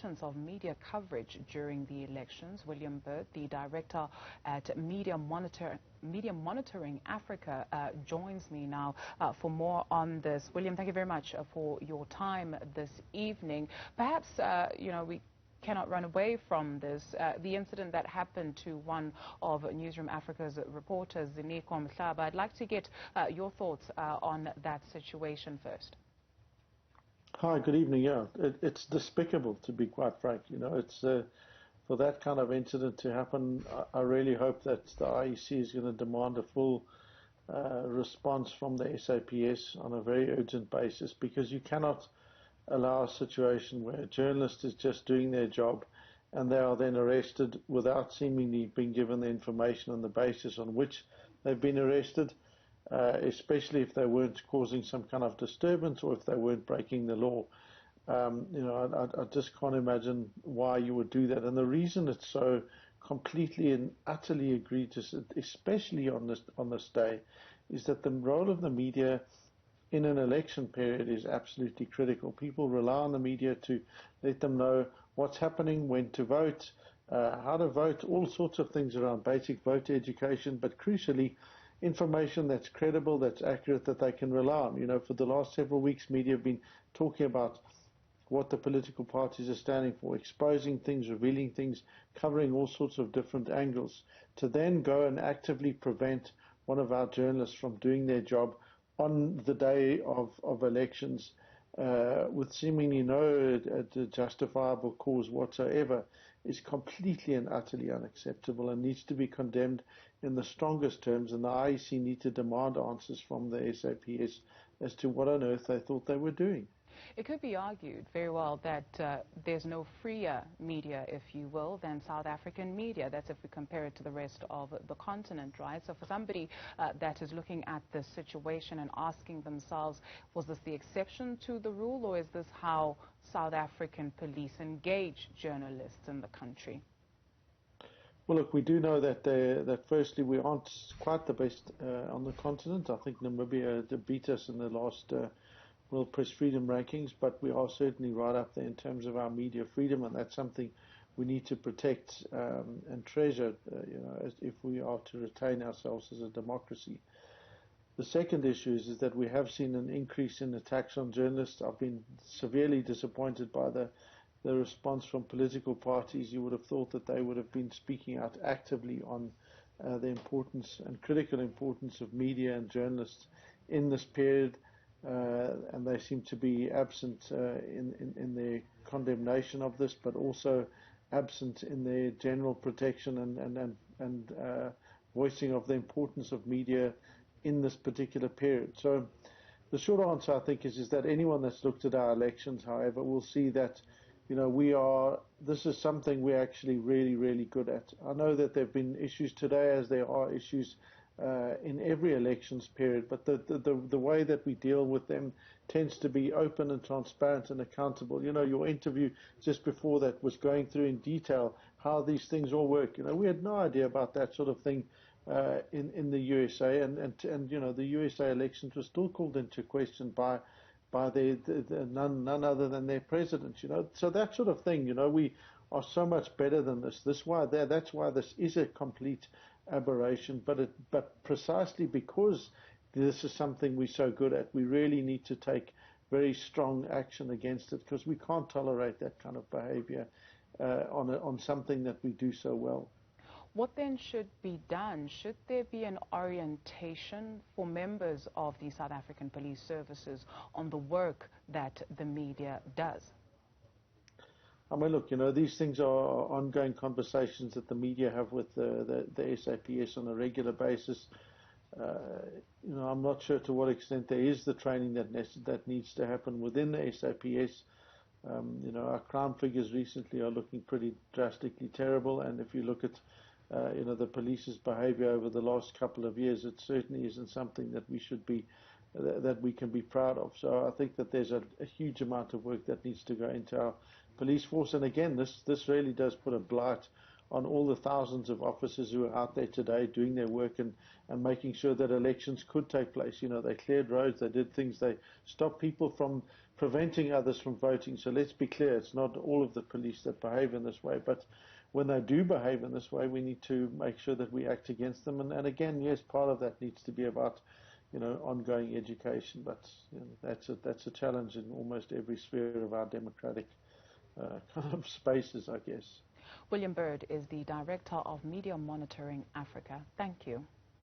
importance of media coverage during the elections. William Bird, the director at Media Monitoring Africa, joins me now for more on this. William, thank you very much for your time this evening. Perhaps, we cannot run away from this. The incident that happened to one of Newsroom Africa's reporters, Zinikwa Mhlaba. I'd like to get your thoughts on that situation first. Hi, good evening. Yeah, it's despicable, to be quite frank. It's for that kind of incident to happen. I really hope that the IEC is going to demand a full response from the SAPS on a very urgent basis, because you cannot allow a situation where a journalist is just doing their job and they are then arrested without seemingly being given the information on the basis on which they've been arrested, especially if they weren't causing some kind of disturbance or if they weren't breaking the law. I just can't imagine why you would do that. And the reason it's so completely and utterly egregious, especially on this day, is that the role of the media in an election period is absolutely critical. People rely on the media to let them know what's happening, when to vote, how to vote, all sorts of things around basic voter education, but crucially, information that's credible, that's accurate, that they can rely on. For the last several weeks, media have been talking about what the political parties are standing for, exposing things, revealing things, covering all sorts of different angles, to then go and actively prevent one of our journalists from doing their job on the day of elections with seemingly no justifiable cause whatsoever is completely and utterly unacceptable and needs to be condemned in the strongest terms, and the IEC need to demand answers from the SAPS as to what on earth they thought they were doing. It could be argued very well that there's no freer media, if you will, than South African media. That's if we compare it to the rest of the continent, right? So for somebody that is looking at this situation and asking themselves, was this the exception to the rule, or is this how South African police engage journalists in the country? Well, look, we do know that firstly, we aren't quite the best on the continent. I think Namibia beat us in the last World Press Freedom Rankings, but we are certainly right up there in terms of our media freedom, and that's something we need to protect and treasure, if we are to retain ourselves as a democracy. The second issue is that we have seen an increase in attacks on journalists. I've been severely disappointed by the response from political parties. You would have thought that they would have been speaking out actively on the importance and critical importance of media and journalists in this period. And they seem to be absent in their condemnation of this, but also absent in their general protection and voicing of the importance of media in this particular period. So the short answer, I think, is that anyone that's looked at our elections, however, will see that this is something we're actually really, really good at. I know that there have been issues today, as there are issues in every elections period, but the way that we deal with them tends to be open and transparent and accountable. Your interview just before that was going through in detail how these things all work. We had no idea about that sort of thing in the USA, and the USA elections were still called into question by none other than their president. So that sort of thing. We are so much better than this. That's why this is a complete aberration, but precisely because this is something we're so good at, we really need to take very strong action against it, because we can't tolerate that kind of behavior on something that we do so well. What then should be done? Should there be an orientation for members of the South African Police Services on the work that the media does? I mean, look, these things are ongoing conversations that the media have with the SAPS on a regular basis. I'm not sure to what extent there is the training that needs to happen within the SAPS. Our crime figures recently are looking pretty drastically terrible, and if you look at the police's behavior over the last couple of years, it certainly isn't something that we can be proud of. So I think that there's a huge amount of work that needs to go into our police force. And again, this really does put a blight on all the thousands of officers who are out there today doing their work and making sure that elections could take place. You know, they cleared roads, they did things, they stopped people from preventing others from voting. So let's be clear, it's not all of the police that behave in this way, but when they do behave in this way, we need to make sure that we act against them. And again, yes, part of that needs to be about, you know, ongoing education, but you know, that's a challenge in almost every sphere of our democratic kind of spaces, I guess. William Bird is the Director of Media Monitoring Africa. Thank you.